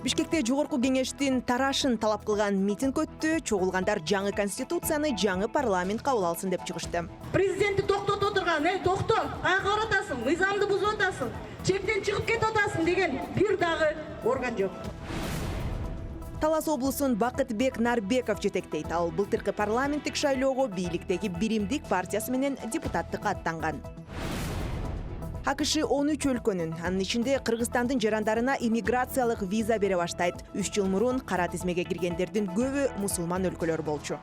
Бишкекте жогорку кеңештин тарашын талап кылган митинг өттү. Чогулгандар жаңы конституцияны жаңы парламент кабыл алсын деп чыгышты. Президентти токтото отурган, токто, каяка баратасың, мыйзамды бузуп атасың, чектен чыгып кетип атасың деген бир дагы орган жок. Талас облусун Бакытбек Нарбеков жетектейт. Ал былтыркы парламенттик шайлоого бийликтеги Биримдик партиясы менен депутаттыкка аттанган. АКШ 13 өлкөнүн, анын ичинде Кыргызстандын жарандарына иммиграциялык виза бере баштайт. 3 жыл мурун кара тизмеге киргендердин көбү мусулман өлкөлөр болчу.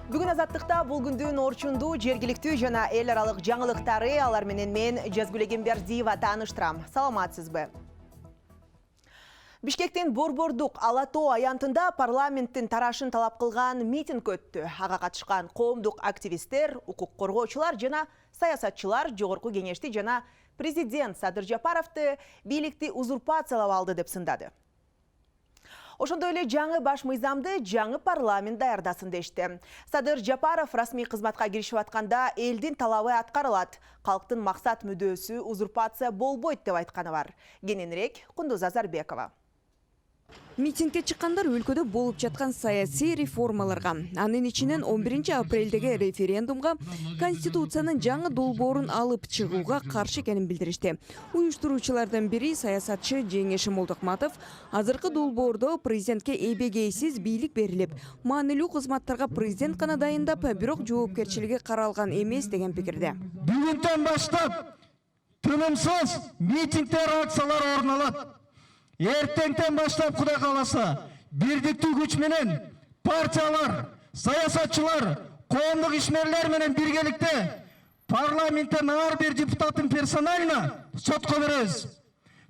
Бүгүн Азаттыкта бул күндүн орчундуу, жергиликтүү жана эл аралык жаңылыктары алар менен мен Жазгүл Эгембердиева тааныштырам. Саламатсызбы? Бишкектин Борбордук Ала-тоо аянтында парламенттин тарашын талап кылган митинг өттү. Ага катышкан коомдук активисттер, укук коргоочулар жана саясатчылар жогорку кеңешти жана президент Садыр Жапаровду бийликти узурпациялап алды деп сындады. Ошондой эле жаңы баш мыйзамды жаңы парламент даярдасын дешти. Садыр Жапаров расмий кызматка киришип атканда элдин талабы аткарылат, калктын максат мүдөөсү узурпация болбойт деп айтканы бар. Кененирээк Кундуз Азарбекова. Митингке чыккандар өлкөдө болуп жаткан саясий реформаларга, анын ичинен 11 апрелдеги референдумга конституциянын жаңы долбоорун алып чыгууга каршы экенин билдиришти. Уюштуруучулардын бири саясатчы Жеңеш Молдокматов азыркы долбоордо президентке эбегейсиз бийлик берилип, маанилүү кызматтарга президент гана дайындап, бирок жоопкерчилиги каралган эмес деген пикирде. Бүгүндөн баштап тынымсыз митингдер, акциялар орун алат. Эртеңден баштап Кудай кааласа, бирдиктүү күч менен партиялар, саясатчылар, коомдук ишмерлер менен биргеликте парламенттен ар бир депутаттын персонально сотко беребиз.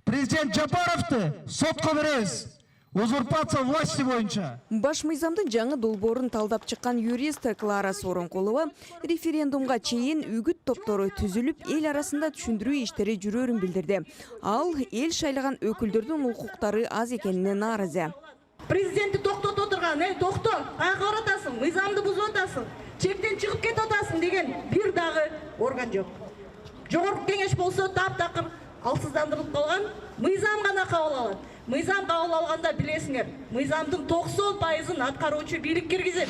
Президент Жапаровду сотко беребиз. Узурпация власти боюнча. Баш мыйзамдын жаңы долбоорун талдап чыккан юрист Клара Сооронкулова референдумга чейин үгүт топтору түзүлүп, эл арасында түшүндүрүү иштери жүрөрүн билдирди. Ал эл шайлаган өкүлдөрдүн укуктары аз экенине нааразы. Президентти токтото отурган, токто, каяка баратасың, мыйзамды бузуп атасың, чектен чыгып кетип атасың деген бир дагы орган жок. Жогорку кеңеш болсо таптакыр алсыздандырылып калган, мыйзам гана кабыл алат. Мыйзам кабыл алганда билесиңер, мыйзамдын 90%-ын аткаруучу бийлик киргизет.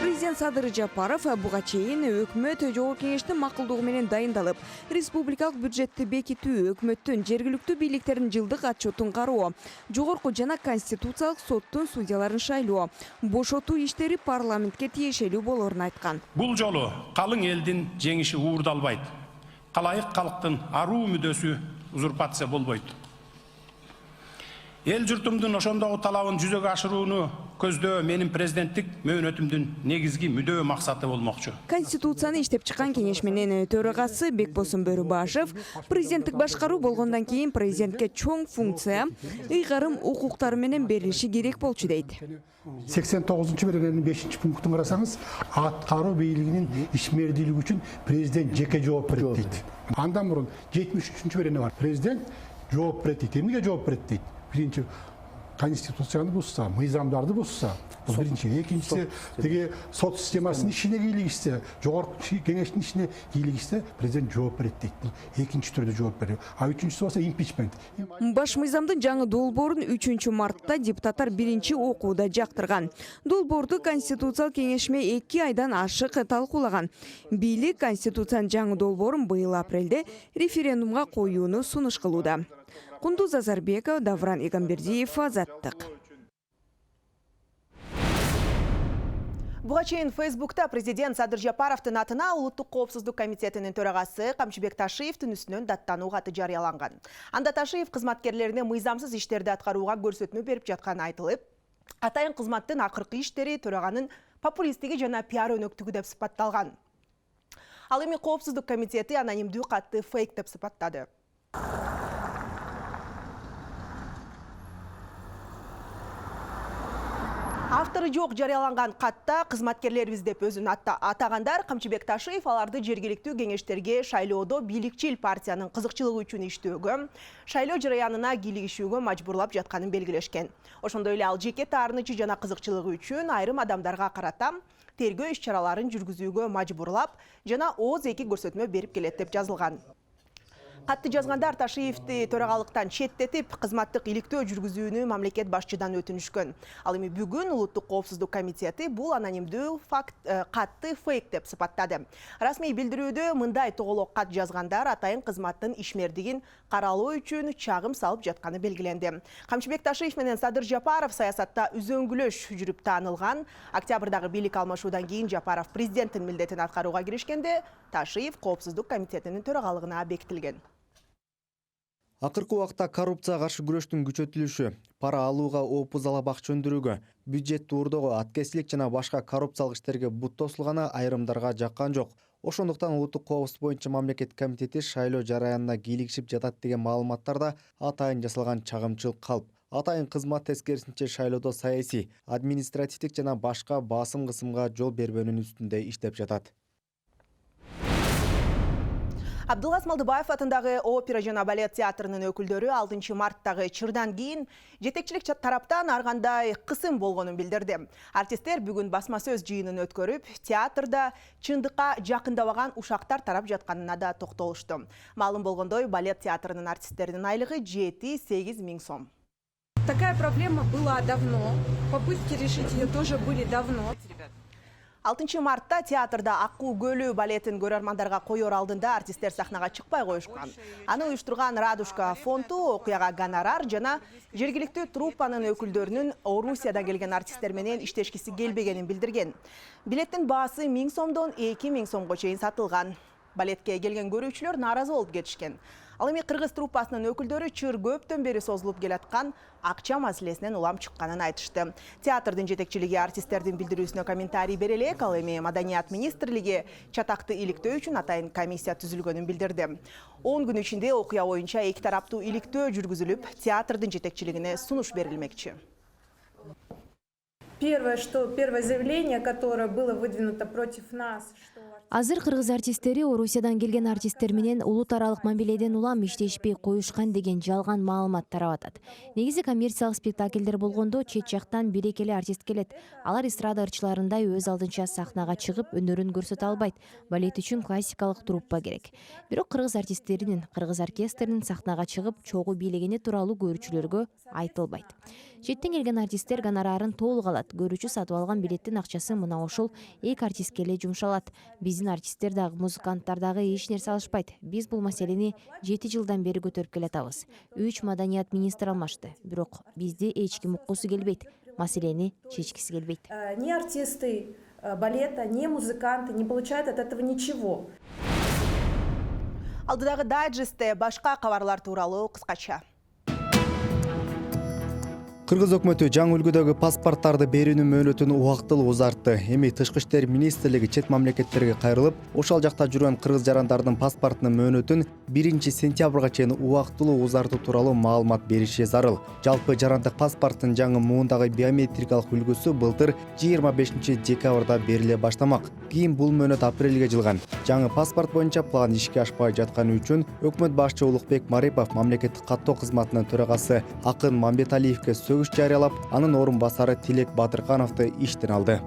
Президент Садыр Жапаров буга чейин өкмөт жогорку кеңештин макулдугу менен дайындалып, республикалык бюджетти бекитүү, өкмөттүн жергиликтүү бийликтердин жылдык отчетун кароо, жогорку жана конституциялык соттун судьяларын шайлоо, бошотуу иштери парламентке тиешелүү болорун айткан. Бул жолу калың элдин жеңиши уурдалбайт. Калайык калктын аруу мүдөөсү узурпация болбойт. Эл журтумдун ошондогу талабын жүзөгө ашырууну көздөө менин президенттик мөөнөтүмдүн негизги мүдөө максаты болмокчу. Конституцияны иштеп чыккан кеңеш менен төрагасы Бекбосун Бөрүбашев президенттик башкаруу болгондон кийин президентке чоң функция, ыйгарым укуктары менен берилиши керек болчу дейт. 89-чы белгиленин 5-пунктун карасаңыз, аткаруу бийлигинин ишмердүүлүгү үчүн президент жеке жооп берет дейт. Андан мурун 73-чү белгилене бар. Президент жооп берет дейт. Эмнеге жооп берет дейт? Биринчи конституцияны бузса, мыйзамдарды бузса, бул биринчи. Экинчиси, деги сот системасынын ишине кийлигишсе, жогорку кеңештин ишине кийлигишсе, президент жооп берет дейт. Бул экинчи түрдө жооп берет. А үчүнчүсү болсо импичмент. Баш мыйзамдын жаңы долбоорун 3-мартта депутаттар биринчи окууда жактырган. Долбоорду конституциялык кеңешме 2 айдан ашык талкуулаган. Бийлик конституциянын жаңы долбоорун быйыл апрелде референдумга коюуну сунуш кылууда. Кундуз Азарбекова, Давран Эгембердиев, Азаттык. Буга чейин Фейсбукта президент Садыр Жапаровдун атына Улуттук коопсуздук комитетинин төрагасы Камчыбек Ташиевдин үстүнөн даттануу каты жарыяланган. Анда Ташиев кызматкерлерине мыйзамсыз иштерди аткарууга көрсөтмө берип жатканы айтылып, атайын кызматтын акыркы иштери төраганын популисттиги жана пиар өнөктүгү деп сыпатталган. Ал эми коопсуздук комитети анонимдүү катты фейк деп сыпаттады. Авторы жоқ жарияланған қатта қызматкерлербіз деп өзін атағандар Камчыбек Ташиев аларды жергиликтүү кеңештерге шайлоодо бийликчил партияның кызыкчылыгы үчүн иштөөгө, шайлоо жараянына кийлигишүүгө мажбурлап жатканын белгилешкен. Ошондой эле ал жеке таарынычы жана кызыкчылыгы үчүн айрым адамдарга карата тергөө иш-чараларын жүргүзүүгө мажбурлап жана ооз-2 көрсөтмө берип келет деп жазылган. Қатты жазгандар Ташиевти төрагалыктан четтетип, кызматтык иликтөө жүргүзүүнү мамлекет башчыдан өтүнүшкөн. Ал эми бүгүн Улуттук коопсуздук комитети бул анонимдүү катты фейк деп сыпаттады. Расмий билдирүүдө мындай тоголок кат жазгандар атайын кызматтын ишмердигин каралоо үчүн чагым салып жатканы белгиленди. Камчыбек Ташиев менен Садыр Жапаров саясатта үзөңгүлөш жүрүп таанылган. Октябрдагы бийлик алмашуудан кийин Жапаров президенттин милдетин аткарууга киришкенде, Ташиев коопсуздук комитетинин төрагалыгына бекитилген. Акыркы убакта коррупцияга каршы күрөштүн күчөтүлүшү, пара алууга опуз ала бак чөндүрүүгө, бюджетти уурдоого, аткезчилик жана башка коррупциялык иштерге бут тосулганы айрымдарга жаккан жок. Ошондуктан Улуттук коопсуздук боюнча мамлекет комитети шайлоо жараянына кийлигишип жатат деген маалыматтарда атайын жасалган чагымчыл калп. Атайын кызмат тескерисинче шайлоодо саясий, административдик жана башка басым кысымга жол бербөөнүн үстүндө иштеп жатат. Абдылгас Малдыбаев атындагы опера жана балет театрынын өкүлдөрү 6 марттагы чырдан кийин жетекчилик тараптан ар кандай кысым болгонун билдирди. Артисттер бүгүн басма сөз жыйынын өткөрүп, театрда чындыкка жакындабаган ушактар тарап жатканына да токтолушту. Маалым болгондой, балет театрынын артисттеринин айлыгы 7-8 миң сом. Такая проблема была давно, попытки решить ее тоже были давно. 6 мартта театрда Аккуу көлү балетин көрөрмандарга коёр алдында артисттер сахнага чыкпай коюшкан. Аны уюштурган Радушка фонду окуяга гонорар жана жергиликтүү труппанын өкүлдөрүнүн Орусиядан келген артисттер менен иштешкиси келбегенин билдирген. Билеттин баасы 1000 сомдон 2000 сомго чейин сатылган. Балетке келген көрүүчүлөр нааразы болуп кетишкен. Ал эми кыргыз труппасынын өкүлдөрү чыр көптөн бери созулуп келаткан акча маселесинен улам чыкканын айтышты. Театрдын жетекчилиги артисттердин билдирүүсүнө комментарий бере элек, ал эми Маданият министрлиги чатакты иликтөө үчүн атайын комиссия түзүлгөнүн билдирди. 10 күн ичинде окуя боюнча эки тараптуу иликтөө жүргүзүлүп, театрдын жетекчилигине сунуш берилмекчи. Первое заявление, которое было выдвинуто против нас, что Азыр кыргыз артисттери Орусиядан келген артисттер менен улут аралык мамиледен улам иштешпей коюшкан деген жалган маалымат тарап атат. Негизи коммерциялык спектакльдер болгондо чет жактан бирекеле артист келет. Алар эстрада ырчыларындай өз алдынча сахнага чыгып өнөрүн көрсөтө албайт. Балет үчүн классикалык труппа керек. Бирок кыргыз артисттеринин, кыргыз оркестринин сахнага чыгып чогуу бийлегени тууралуу көрүүчүлөргө айтылбайт. Четтен келген артисттер гонорарын толук алат. Көрүүчү сатып алган билеттин акчасы мына ошол эки артистке эле жумшалат. Биздин артисттер дагы, музыканттар дагы эч нерсе алышпайт. Биз бул маселени 7 жылдан бери көтөрүп келатабыз. 3 маданият министр алмашты. Бирок бизде эч ким уккусу келбейт. Маселени чечкиси келбейт. Ни артисты балета, ни музыканты не получают от этого ничего. Алдыдагы дайджестте башка кабарлар тууралуу кыскача. Кыргыз өкмөтү жаңы үлгүдөгү паспорттарды берүүнүн мөөнөтүн убактылуу узартты. Эми Тышкы иштер министрлиги чет мамлекеттерге кайрылып, ошол жакта жүргөн кыргыз жарандардын паспортунун мөөнөтүн 1 сентябрга чейин убактылуу узартуу тууралуу маалымат бериши зарыл. Жалпы жарандык паспорттун жаңы муундагы биометрикалык үлгүсү былтыр 25 декабрда бериле баштамак. Кийин бул мөөнөт апрелге жылган. Жаңы паспорт боюнча план ишке ашпай жатканы үчүн өкмөт башчы Улукбек Марипов мамлекеттик каттоо кызматынын төрагасы Акын Мамбеталиевке сөгүш жарыялап, анын орун басары Тилек Батыркановду иштен алды.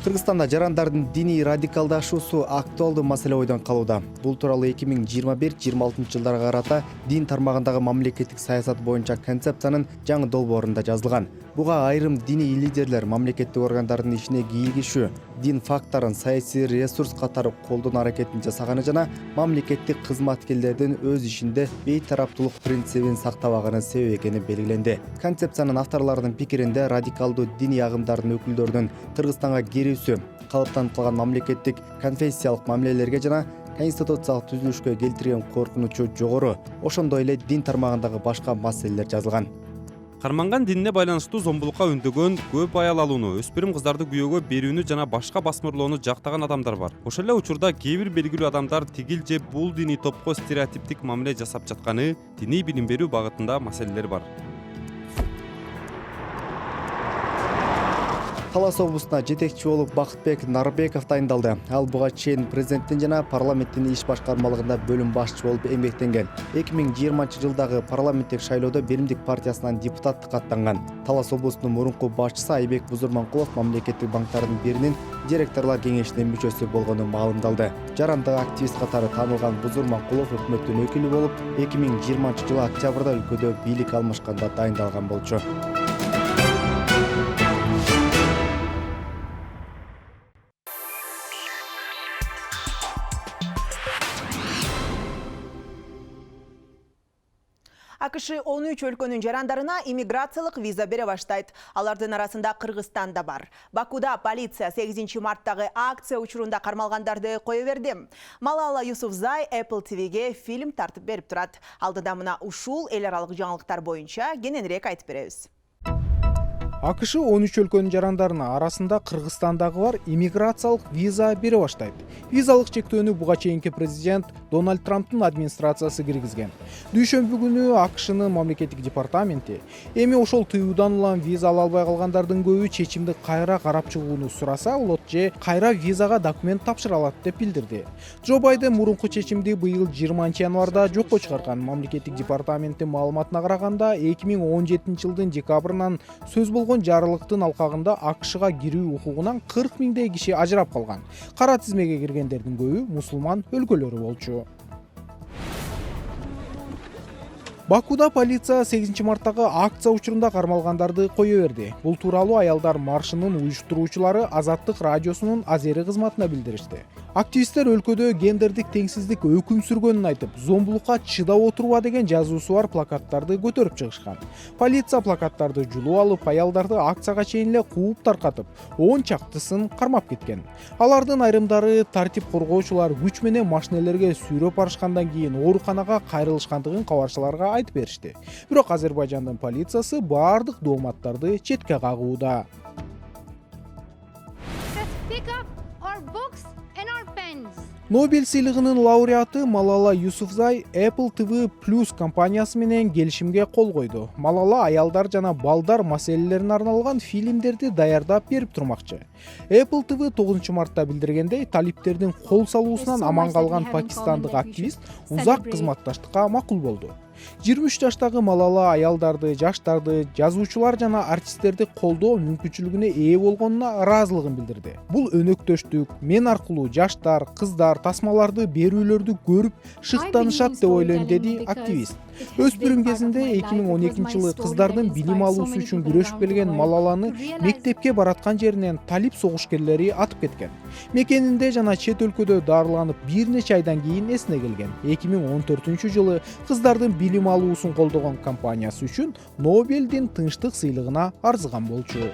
Кыргызстанда жарандардын диний радикалдашуусу актуалдуу маселе ойдон калууда. Бул тууралуу 2021-26 жылдарга карата дин тармагындагы мамлекеттик саясат боюнча концепциянын жаңы долбоорунда жазылган. Буга айрым диний лидерлер мамлекеттик органдардын ишине кийлигишүү, дин фактарын саясий ресурс катары колдонуу аракетин жасаганы жана мамлекеттик кызматкерлердин өз ишинде бейтараптуулук принцибин сактабаганы себеп экени белгиленди. Концепциянын авторлорунун пикиринде радикалдуу диний агымдардын өкүлдөрүнүн Кыргызстанга кирүүсү калыптантылган мамлекеттик конфессиялык мамилелерге жана конституциялык түзүлүшкө келтирген коркунучу жогору. Ошондой эле дин тармагындагы башка маселелер жазылган. Карманган динине байланыштуу зомбулукка үндөгөн, көп аял алууну, өспүрүм кыздарды күйөөгө берүүнү жана башка басмырлоону жактаган адамдар бар. Ошол эле учурда кээ бир белгилүү адамдар тигил же бул диний топко стереотиптик мамиле жасап жатканы, диний билим берүү багытында маселелер бар. Талас облусуна жетекчи болуп Бакытбек Нарбеков дайындалды. Ал буга чейин президенттин жана парламенттин иш башкармалыгында бөлүм башчы болуп эмгектенген. 2020 жылдагы парламенттик шайлоодо Беримдик партиясынан депутаттыкка аттанган. Талас облусунун мурунку башчысы Айбек Бузурманкулов мамлекеттик банктардын биринин директорлор кеңешинин мүчөсү болгону маалымдалды. Жарандык активист катары таанылган Бузурманкулов өкмөттүн өкүлү болуп 2020 жылы октябрда өлкөдө бийлик алмашканда дайындалган болчу. АКШ 13 өлкөнүн жарандарына иммиграциялык виза бере баштайт. Алардын арасында Кыргызстан да бар. Бакуда полиция 8 марттагы акция учурунда кармалгандарды кое берди. Малала Юсуфзай Apple TV'ге фильм тартып берип турат. Алдыда мына ушул эл аралык жаңылыктар боюнча кененирээк айтып беребиз. АКШ 13 өлкөнүн жарандарына арасында Кыргызстандагы бар иммиграциялык виза бере баштайт. Визалык чектөөнү буга чейинки президент Дональд Трамптын администрациясы киргизген. Дүйшөмбү күнү АКШнын мамлекеттик департаменти эми ошол тыюудан улам виза ала албай калгандардын көбү чечимди кайра карап чыгууну сураса болот же кайра визага документ тапшыра алат деп билдирди. Джо Байден мурунку чечимди быйыл 20 январда жокко чыгарган. Мамлекеттик департаменттин маалыматына караганда 2017 жылдын декабрынан сөз болгон жарылыктын алкагында АКШга кирүү укугунан 40 миңдей киши ажырап калган. Кара тизмеге киргендердин көбү мусулман өлкөлөрү болчу. Бакуда полиция 8 марттагы акция учурунда кармалгандарды кое берди. Бул тууралуу аялдар маршынын уюштуруучулары Азаттык радиосунун Азери кызматына билдиришти. Активисттер өлкөдө гендердик теңсиздик өкүм сүргөнүн айтып, зомбулукка чыдап отурба деген жазуусу бар плакаттарды көтөрүп чыгышкан. Полиция плакаттарды жулуп алып, аялдарды акцияга чейин эле кууп таркатып, 10 чактысын кармап кеткен. Алардын айрымдары тартип коргоочулар күч менен машинелерге сүйрөп барышкандан кийин ооруканага кайрылышкандыгын кабарчыларга айтып беришти. Бирок Азербайжандын полициясы баардык дооматтарды четке кагууда. Нобель сыйлыгынын лауреаты Малала Юсуфзай Apple TV Plus компаниясы менен келишимге кол койду. Малала аялдар жана балдар маселелерине арналган фильмдерди даярдап берип турмакчы. Apple TV 9 мартта билдиргендей, талиптердин кол салуусунан аман калган пакистандык активист узак кызматташтыкка макул болду. 23 жаштагы Малала аялдарды, жаштарды, жазуучулар жана артисттерди колдоо мүмкүнчүлүгүнө ээ болгонуна ыраазылыгын билдирди. Бул өнөктөштүк мен аркылуу жаштар, кыздар тасмаларды берүүлөрдү көрүп шыктанышат деп ойлойм, деди активист. Өспүрүм кезинде 2012 жылы кыздардын билим алуусу үчүн күрөшүп келген Малаланы мектепке бараткан жеринен талип согушкерлери атып кеткен. Мекенинде жана чет өлкөдө дарыланып бир нече айдан кийин эсине келген. 2014 жылы кыздардын билим алуусун колдогон компаниясы үчүн Нобелдин тынчтык сыйлыгына арзыган болчу.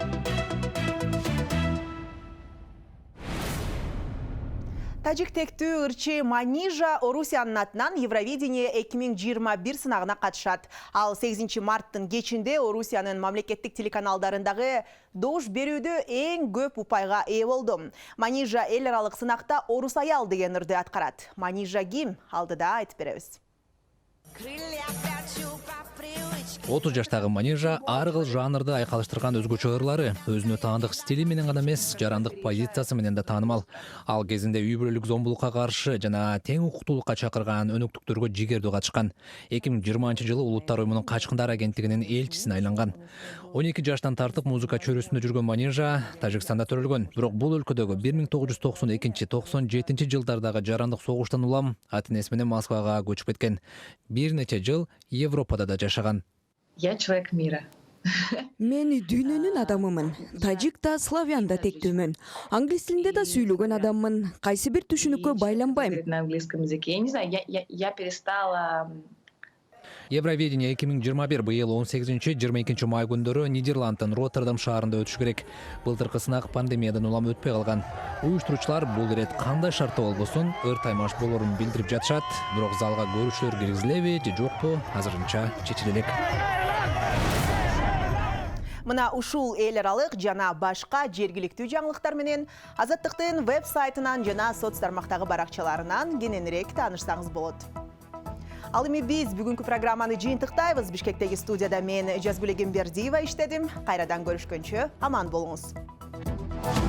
Тажик тектүү ырчы Манижа Орусиянын атынан Евровидение 2021 сынагына катышат. Ал 8 марттын кечинде Орусиянын мамлекеттик телеканалдарындагы добуш берүүдө эң көп упайга ээ болду. Манижа эл аралык сынакта орус аял деген ырды аткарат. Манижа ким? Алдыда айтып беребиз. 30 жаштагы Манижа ар кыл жанрды айкалыштырган өзгөчө ырлары, өзүнө таандык стили менен гана эмес, жарандык позициясы менен да таанымал. Ал кезинде үй бүлөлүк зомбулукка каршы жана тең укуктуулукка чакырган өнөктүктөргө жигердүү катышкан. 2020 жылы Улуттар уюмунун качкындар агенттигинин элчисине айланган. 12 жаштан тартып музыка чөйрөсүндө жүргөн Манижа Тажикстанда төрөлгөн. Бирок бул өлкөдөгү 1992-97 жылдардагы жарандык согуштан улам ата-энеси менен Москвага көчүп кеткен. Бир нече жыл Европада да жашаган. Я человек мира. Мен дүйнөнүн адамымын. Тажик да, славян да тектүүмүн. Англис тилинде да сүйлөгөн адаммын. Кайсы бир түшүнүккө байланбайм. На английском языке. Я не знаю, я перестала... Евровидение 2021 быйыл 18-22 май күндөрү Нидерланддын Роттердам шаарында өтүш керек. Былтыркы сынак пандемиядан улам өтпөй калган. Уюштуруучулар бул ирет кандай шартта болбосун ыр таймаш болорун билдирип жатышат. Бирок залга көрүүчүлөр киргизилеби же жокпу азырынча чечиле элек. Мына ушул эл аралык жана башка жергиликтүү жаңылыктар менен Азаттыктын веб-сайтынан жана соц тармактагы баракчаларынан кененирээк таанышсаңыз болот. Ал эми биз бүгүнкү программаны жыйынтыктайбыз. Бишкектеги студияда мен Жазгүл Эгембердиева иштедим. Кайрадан көрүшкөнчө аман болуңуз. болот.